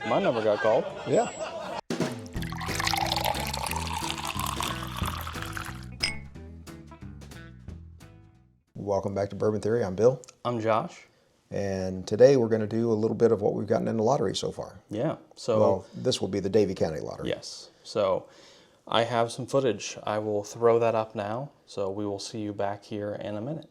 Mine never got called. Yeah. Welcome back to Bourbon Theory. I'm Bill. I'm Josh. And today we're going to do a little bit of what we've gotten in the lottery so far. Yeah. So well, this will be the Davie County lottery. Yes. So I have some footage. I will throw that up now. So we will see you back here in a minute.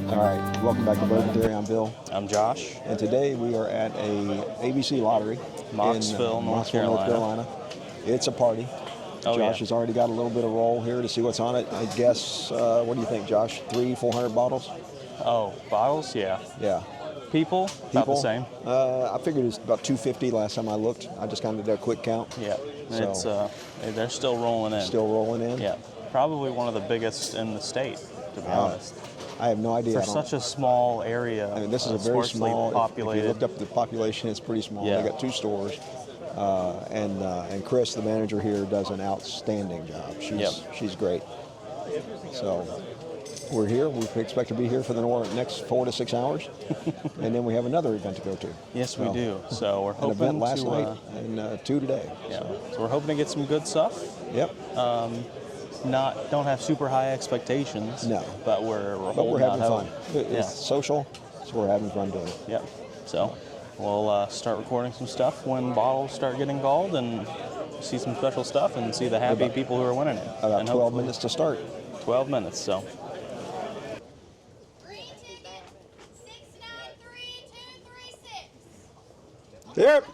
All right, welcome back to Bourbon Theory. I'm Bill. I'm Josh. And today we are at a ABC lottery Moxville, in North North Carolina. Carolina. It's a party. Oh, Josh yeah. has already got a little bit of roll here to see what's on it. I guess, what do you think, Josh? 300-400 bottles? Oh, bottles? Yeah. Yeah. People? About the same. I figured it's about 250 last time I looked. I just kind of did a quick count. Yeah. So, It's they're still rolling in. Still rolling in? Yeah. Probably one of the biggest in the state, to be honest. I have no idea. For such a small area. I mean, this is a very small. Populated. If you looked up the population, it's pretty small. Yeah. They got 2 stores, and Chris, the manager here, does an outstanding job. She's great. So we're here. We expect to be here for the next 4 to 6 hours, and then we have another event to go to. Yes, we do. So we're hoping an event last to, night and 2 today. Yeah. So we're hoping to get some good stuff. Yep. Don't have super high expectations. No. But we're having fun. Yeah. It's social, so we're having fun doing it. Yep. So we'll start recording some stuff when bottles start getting called and see some special stuff and see the happy people who are winning it. About 12 minutes to start. 12 minutes, so. Green ticket, 693236. Yep.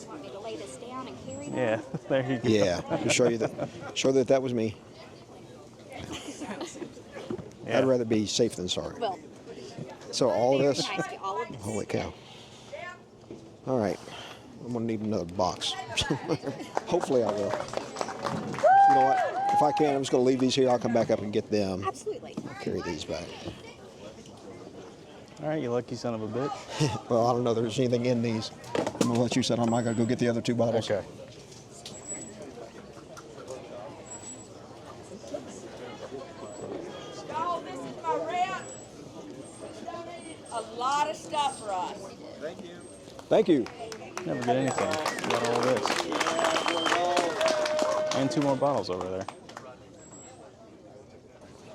Want me to lay this down and carry that? Yeah, there you go. Yeah, to show that was me. Yeah. I'd rather be safe than sorry. Well, So all of this, nice to get all of this. holy cow. All right, I'm gonna need another box. Hopefully I will. You know what? If I can, I'm just gonna leave these here. I'll come back up and get them. Absolutely. I'll carry these back. All right, you lucky son of a bitch. Well, I don't know if there's anything in these. I'm gonna let you sit on mine. I gotta go get the other 2 bottles. Okay. Y'all, this is my rep. A lot of stuff for us. Thank you. Never get anything. You got all this. And 2 more bottles over there.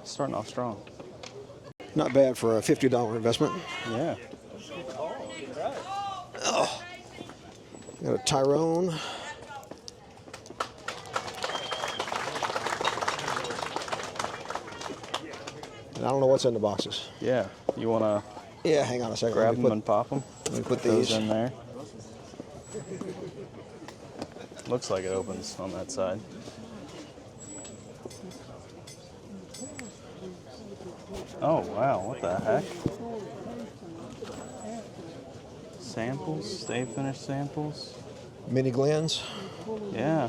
Starting off strong. Not bad for a $50 investment. Yeah. Got a Tyrone. And I don't know what's in the boxes. Yeah. You want to Yeah, hang on a second. grab Let me them and pop them? Let me put Those these in there. Looks like it opens on that side. Oh, wow. What the heck? Samples, stay finished samples. Mini Glens, Yeah.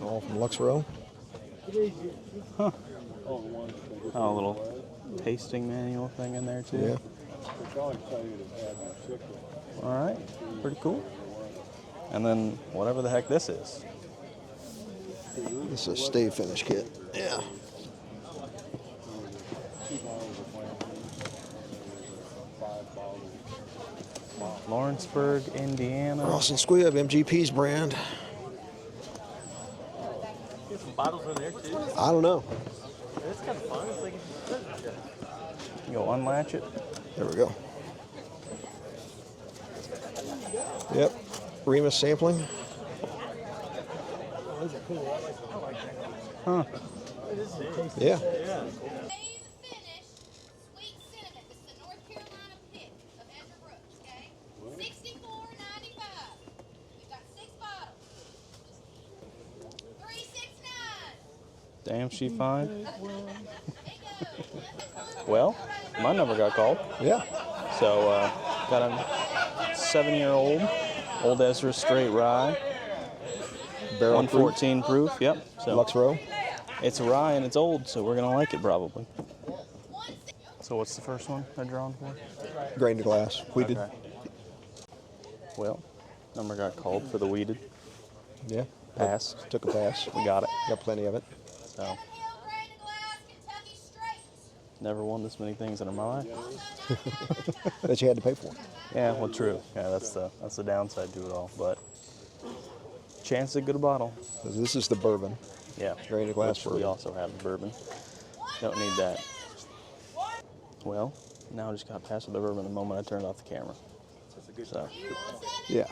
all from Lux Row. Huh. Oh, a little tasting manual thing in there too. Yeah. All right. Pretty cool. And then whatever the heck this is. This is a stay finish kit. Yeah. Lawrenceburg, Indiana. Ross and Squibb, MGP's brand. Get some bottles in there too. I don't know. It's kind of fun. It's like You go unlatch it. There we go. Yep. Remus sampling. Huh. Yeah. Save finish, sweet cinnamon. This is a North Carolina pick of Ezra Brooks, okay? $64.95. We've got 6 bottles. $3.69. Damn, she fine. Well, my number got called. Yeah. So, got a 7-year-old Old Ezra straight rye, Barrel 114 proof. Yep. So Lux Row. it's a rye and it's old, so we're gonna like it probably. So what's the first one they're drawing for? Grain to glass. Wheated. Okay. Well, number got called for the weeded. Yeah. Pass. Took a pass. We got it. Got plenty of it. So Hill Grain to Glass, Kentucky Straight. never won this many things in my life. That you had to pay for. Yeah, well, true. Yeah, that's the downside to it all. But chance to get a bottle. This is the bourbon. Yeah. Grain to glass Which bourbon. we also have the bourbon. Don't need that. Well, now I just got past with the bourbon the moment I turned off the camera. So Yeah.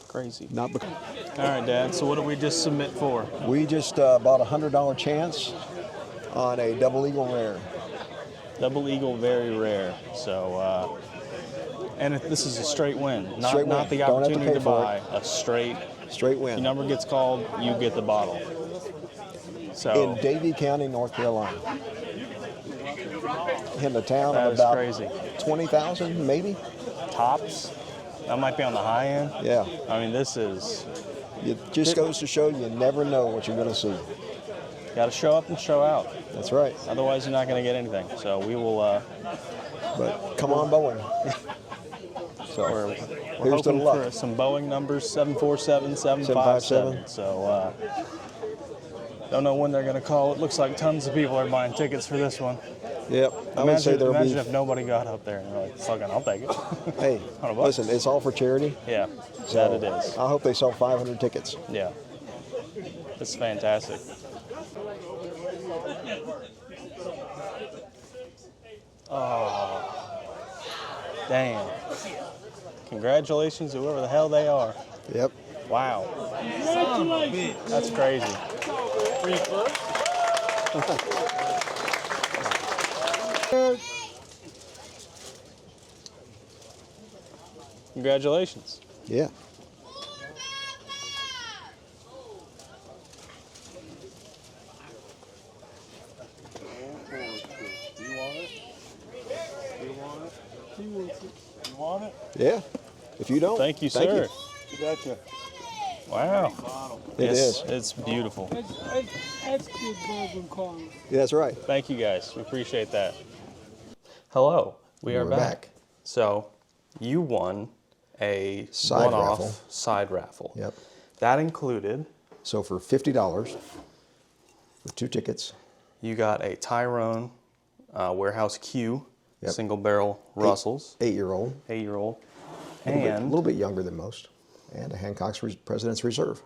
crazy. Not because All right, Dad. So what did we just submit for? we just bought a $100 chance on a Double Eagle Rare. Double Eagle, very rare. So, and this is a straight win, not Straight win. not the Don't have to opportunity pay to for buy a straight. Straight Your win. number gets called, you get the bottle. So In Davie County, North Carolina. In the town that of is about crazy. 20,000, maybe? Tops, that might be on the high end. Yeah. I mean, this is It just goes to show you never know what you're going to see. got to show up and show out. That's right. Otherwise, you're not going to get anything. So we will. But come on, Bowen. So We're here's to hoping luck. for some Boeing numbers 747, 757. So don't know when they're going to call. It looks like tons of people are buying tickets for this one. Yep. I would say there'll Imagine be. if nobody got up there and they're like, fucking, I'll take it. Hey, $100. listen, it's all for charity. Yeah, So that it is. I hope they sell 500 tickets. Yeah. It's fantastic. Oh, damn. Congratulations to whoever the hell they are. Yep. Wow. That's crazy. Congratulations. Yeah. You want it? Yeah. If you don't, Thank you, sir. You betcha. Wow. It is. It's beautiful. That's good bourbon quality. Yeah, that's right. Thank you guys. We appreciate that. Hello. We are We're back. back. So you won a Side one-off raffle. side raffle. Yep. That included, So for $50 for 2 tickets, you got a Tyrone Warehouse Q Yep. single barrel Russells, 8-year-old, 8-year-old, a and little bit younger than most, and a Hancock's President's Reserve.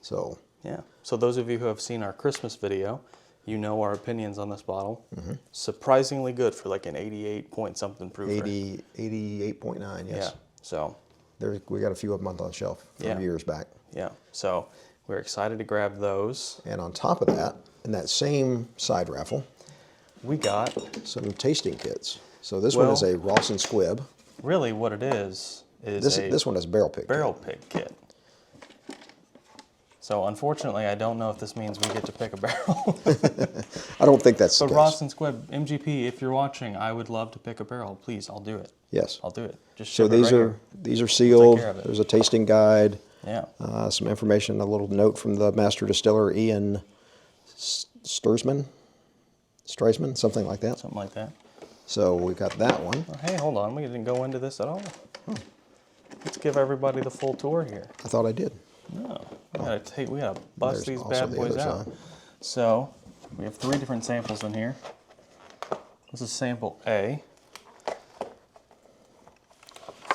So yeah. So those of you who have seen our Christmas video, you know our opinions on this bottle. Mm-hmm. Surprisingly good for like an 88 point something proof. 88.9, yes. Yeah. So We got a few of them on the shelf from Yeah. years back. yeah. So we're excited to grab those. And on top of that, in that same side raffle, We got some tasting kits. So this one is Well- a Ross and Squibb. really what it is This one is barrel pick. barrel pick kit. So unfortunately, I don't know if this means we get to pick a barrel. I don't think that's the But case. Ross and Squibb, MGP, if you're watching, I would love to pick a barrel. Please, I'll do it. Yes. I'll do it. Just So ship it these right are here. these are sealed. care of it. There's a tasting guide, Yeah. some information, a little note from the master distiller Ian Streisman, something like that. Something like that. So we got that one. Oh, hey, hold on. We didn't go into this at all. Let's give everybody the full tour here. I thought I did. No, we gotta bust There's these also bad the boys other out. side. So we have 3 different samples in here. This is sample A.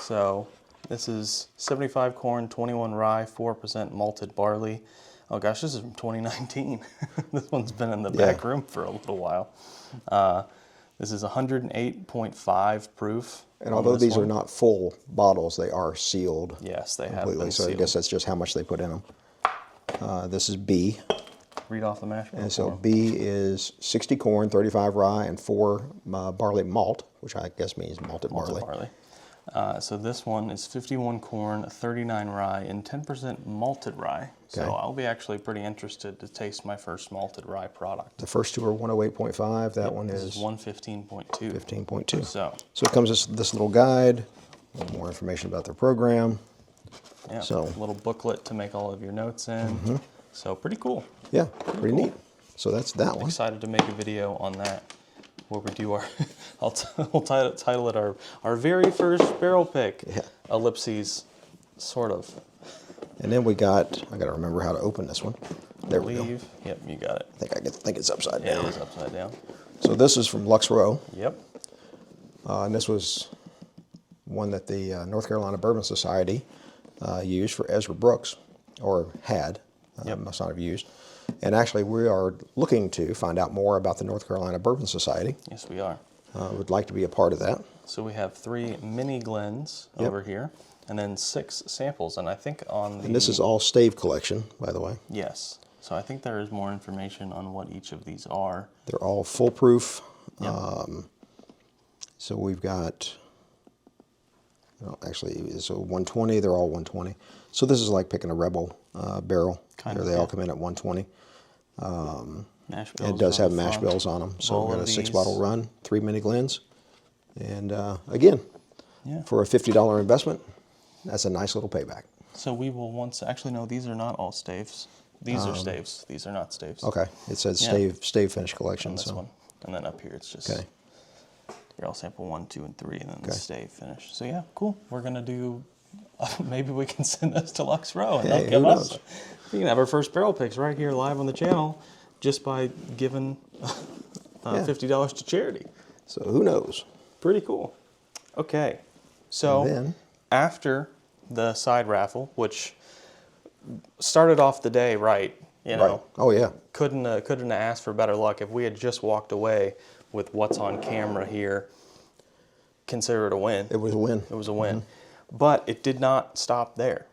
So this is 75 corn, 21 rye, 4% malted barley. Oh gosh, this is from 2019. This one's been in the back room for a little while. This is 108.5 proof. And on although this these are one. not full bottles, they are sealed Yes, they have completely. been So sealed. I guess that's just how much they put in them. This is B. Read off the mash bill. And so for 'em. B is 60 corn, 35 rye, and 4 barley malt, which I guess means malted Malted barley. barley. So this one is 51 corn, 39 rye, and 10% malted rye. So Okay. I'll be actually pretty interested to taste my first malted rye product. The first two are 108.5. That one This is is 115.2. 15.2. So, So it comes with this little guide, a little more information about their program. yeah, So- a little booklet to make all of your notes in. So pretty cool. Yeah, pretty cool. neat. So that's that one. Excited to make a video on that where we do our, we'll title it our very first barrel pick. Yeah. Ellipses, sort of. And then we got, I got to remember how to open this one. There we go. Believe. Yep, you got it. I think it's upside Yeah, down. it is upside down. So this is from Lux Row. Yep. And this was one that the North Carolina Bourbon Society used for Ezra Brooks, or had, Yep. must not have used. And actually, we are looking to find out more about the North Carolina Bourbon Society. Yes, we are. Would like to be a part of that. So we have 3 mini Glens Yep. over here, and then 6 samples. And I think on the And this is all stave collection, by the way. yes. So I think there is more information on what each of these are. They're all foolproof. Yep. So we've got, well, actually, it's a 120. They're all 120. So this is like picking a Rebel barrel. Kind Here of, they all yeah. come in at 120. Mash And bills it does are on have the mash front. bills on them. So All we've got a of 6 these. bottle run, 3 mini Glens. And again, Yeah. for a $50 investment, that's a nice little payback. So we will actually no, these are not all staves. These are staves. These are not staves. Okay, it says Yeah. stave finish collection. On this so one. And then up here it's just Okay. here I'll sample 1, 2, and 3, and then the Okay. stave finish. So yeah, cool. We're gonna do maybe we can send this to Lux Row and Hey, they'll give who us. knows? We can have our first barrel picks right here live on the channel just by giving Yeah. $50 to charity. So who knows? Pretty cool. Okay, so And then- after the side raffle, which started off the day right, you know, Right. Oh yeah. couldn't have asked for better luck. If we had just walked away with what's on camera here, consider it a win. It was a win. It was a win. But it did not stop there.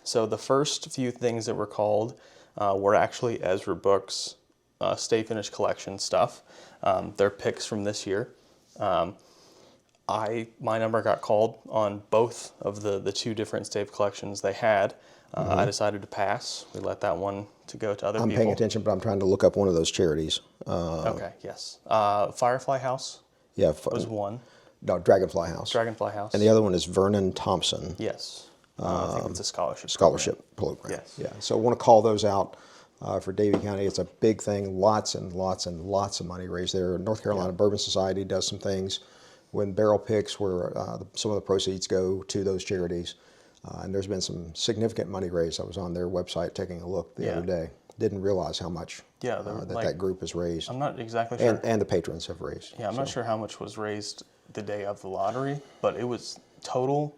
So the first few things that were called were actually Ezra Brooks' Stay Finish Collection stuff. They're picks from this year. My number got called on both of the 2 different stave collections they had. I decided to pass. We let that one to go to other I'm people. paying attention, but I'm trying to look up one of those charities. Okay, yes. Firefly House Yeah, was one. no, Dragonfly House. Dragonfly House. And the other one is Vernon Thompson Yes. I think it's a scholarship. Scholarship Program. Yes. Yeah. So I want to call those out for Davie County. It's a big thing. Lots and lots and lots of money raised there. North Carolina Bourbon Society does some things when barrel picks where some of the proceeds go to those charities. And there's been some significant money raised. I was on their website taking a look the Yeah. other day. Didn't realize how much Yeah, they're that like- group has raised. I'm not exactly sure. And the patrons have raised. Yeah, I'm not sure how much was raised the day of the lottery, but it was total,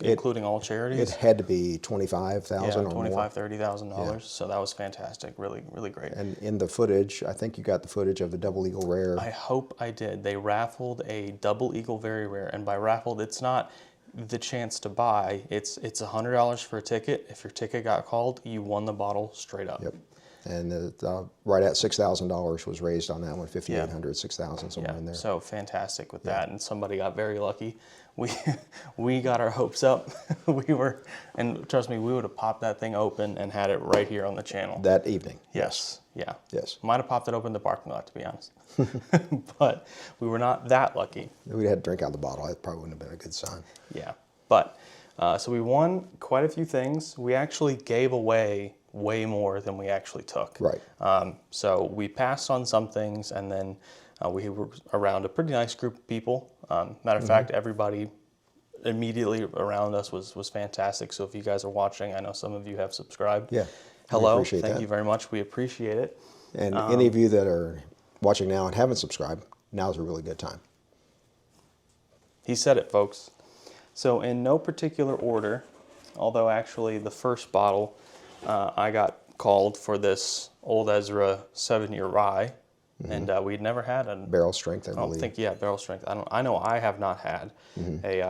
including all It charities. had to be $25,000 or more. $25,000-$30,000. So that was fantastic. Really, really great. And in the footage, I think you got the footage of the Double Eagle Rare. I hope I did. They raffled a Double Eagle Very Rare, and by raffled, it's not the chance to buy. It's $100 for a ticket. If your ticket got called, you won the bottle straight up. Yep. And right at $6,000 was raised on that one, 5,800, 6,000, somewhere Yeah, in there. so fantastic with that, and somebody got very lucky. We got our hopes up. And trust me, we would have popped that thing open and had it right here on the channel. That evening. Yes, yeah. Yes. Might have popped it open in the parking lot, to be honest. But we were not that lucky. We'd had to drink out of the bottle. That probably wouldn't have been a good sign. Yeah, but so we won quite a few things. We actually gave away way more than we actually took. Right. So we passed on some things, and then we were around a pretty nice group of people. Matter of fact, everybody immediately around us was fantastic. So if you guys are watching, I know some of you have subscribed. Yeah. Hello, appreciate thank that. you very much. We appreciate it. And any of you that are watching now and haven't subscribed, now's a really good time. He said it, folks. So in no particular order, although actually the first bottle I got called for this Old Ezra 7-year rye, and we'd never had a Barrel strength, I I don't believe. think, yeah, barrel strength. I know I have not had a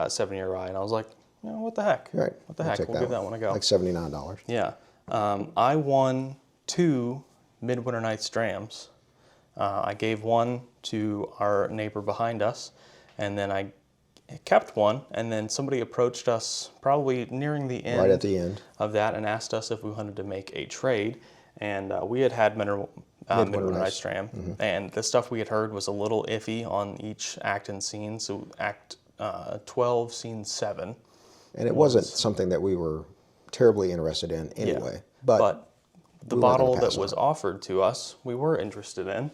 7-year rye, and I was like, you know, what the heck? Right. What the I'll heck? take We'll give that one a go. Like $79. Yeah. I won 2 Midwinter Nights Drams. I gave one to our neighbor behind us, and then I kept one, and then somebody approached us probably nearing the end, Right at the end. of that, and asked us if we wanted to make a trade. And we had Midwinter Nights Dram, and the stuff we had heard was a little iffy on each act and scene. So Act 12, Scene 7. And it wasn't something that we were terribly interested in anyway. Yeah. But the we weren't gonna bottle pass that was on offered to us, we were interested in.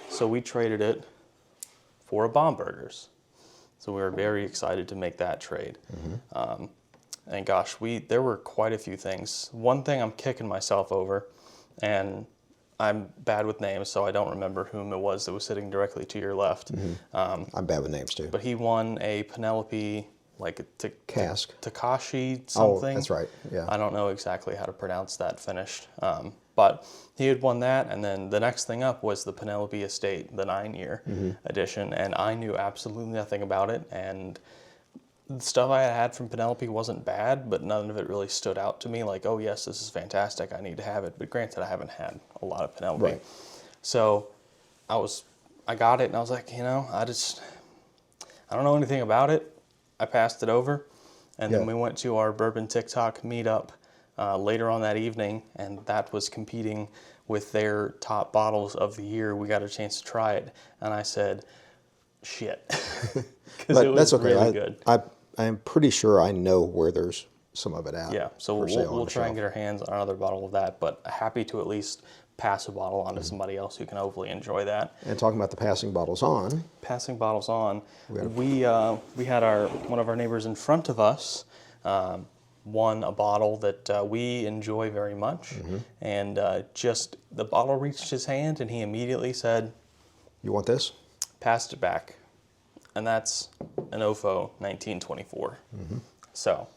So we traded it for a Bomberger's. So we were very excited to make that trade. And gosh, there were quite a few things. One thing I'm kicking myself over, and I'm bad with names, so I don't remember whom it was that was sitting directly to your left. I'm bad with names too. But he won a Penelope, like a Cask. Takashi something. Oh, that's right. Yeah. I don't know exactly how to pronounce that finished. But he had won that, and then the next thing up was the Penelope Estate, the 9-year edition, and I knew absolutely nothing about it. And the stuff I had from Penelope wasn't bad, but none of it really stood out to me like, oh yes, this is fantastic, I need to have it. But granted, I haven't had a lot of Penelope. Right. So I got it, and I was like, I don't know anything about it. I passed it over, and then we went to our Bourbon TikTok meetup later on that evening, and that was competing with their top bottles of the year. We got a chance to try it, and I said, shit. Because it was that's okay. really good. I'm pretty sure I know where there's some of it out. Yeah, so for sale on we'll the try and shelf. get our hands on another bottle of that, but happy to at least pass a bottle on to Mm-hmm. somebody else who can hopefully enjoy that. And talking about the passing bottles on, Passing bottles on, we had one of our neighbors in front of us won a bottle that we enjoy very much, Mm-hmm. and just the bottle reached his hand, and he immediately said, you want this? passed it back, and that's an OFO 1924. So,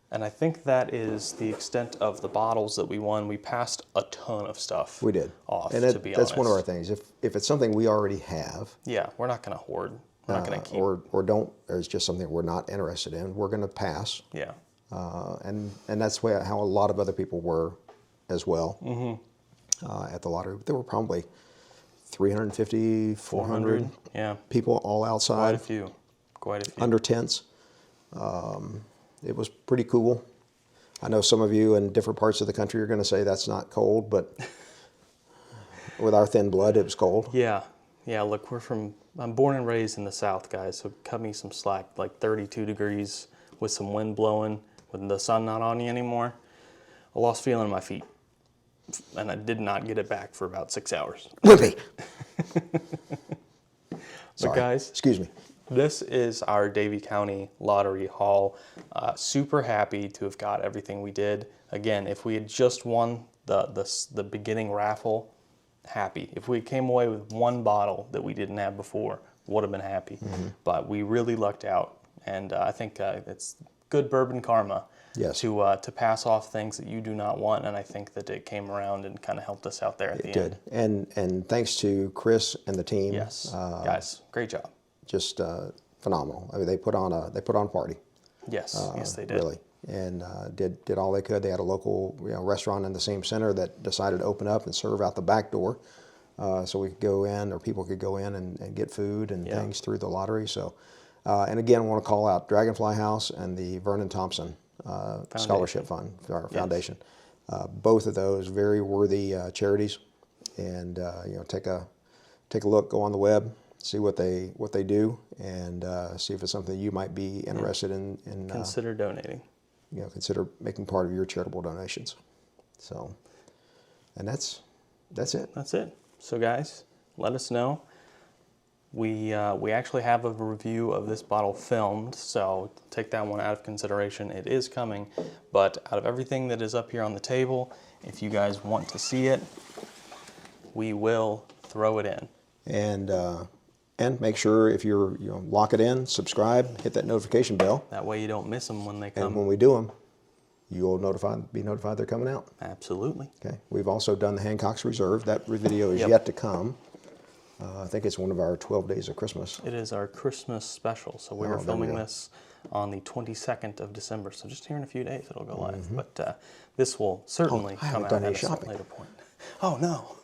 and I think that is the extent of the bottles that we won. We passed a ton of stuff. We did. Off, And to be that's honest. one of our things. If it's something we already have, Yeah, we're not going to hoard. We're not going to keep. or don't, or it's just something we're not interested in, we're going to pass. Yeah. And that's how a lot of other people were as well at the lottery. There were probably 350, 400 Yeah. people all Quite outside a few. Quite a few. under tents. It was pretty cool. I know some of you in different parts of the country are going to say that's not cold, but with our thin blood, it was cold. Yeah. Yeah, look, I'm born and raised in the South, guys, so cut me some slack. Like 32 degrees with some wind blowing, with the sun not on you anymore. I lost feeling in my feet, and I did not get it back for about 6 hours. Wimpy. But guys, excuse me. this is our Davie County Lottery haul. Super happy to have got everything we did. Again, if we had just won the beginning raffle, happy. If we came away with one bottle that we didn't have before, would have been happy. But we really lucked out, and I think it's good bourbon karma. Yes. To pass off things that you do not want, and I think that it came around and kind of helped us out there at the It end. did. And thanks to Chris and the team. Yes, guys, great job. Just phenomenal. I mean, they put on a party. Yes, yes they did. Really, and did all they could. They had a local restaurant in the same center that decided to open up and serve out the back door, so we could go in, or people could go in and get food and things through the lottery. So, and again, I want to call out Dragonfly House and the Vernon Thompson Scholarship Fund, our foundation. Both of those very worthy charities, and take a look, go on the web, see what they do, and see if it's something you might be interested in. Consider donating. Consider making part of your charitable donations. So, and that's it. That's it. So guys, let us know. We actually have a review of this bottle filmed, so take that one out of consideration. It is coming, but out of everything that is up here on the table, if you guys want to see it, we will throw it in. And make sure if you're lock it in, subscribe, hit that notification bell, That way you don't miss them when they come. and when we do them, you'll be notified they're coming out. Absolutely. Okay. We've also done the Hancock's Reserve. That video is yet to come. I think it's one of our 12 days of Christmas. It is our Christmas special, so we were there we filming go. this on the 22nd of December. So just here in a few days it'll go live. But this will certainly I come haven't out done at any a shopping. later point. Oh no.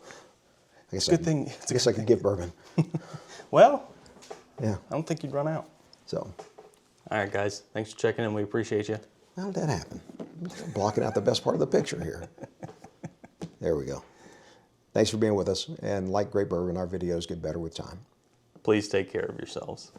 I guess Good thing. I guess I could get bourbon. Well, Yeah. I don't think you'd run out. So, All right, guys. Thanks for checking in. We appreciate you. how did that happen? I'm blocking out the best part of the picture here. There we go. Thanks for being with us. And like great bourbon, our videos get better with time. Please take care of yourselves.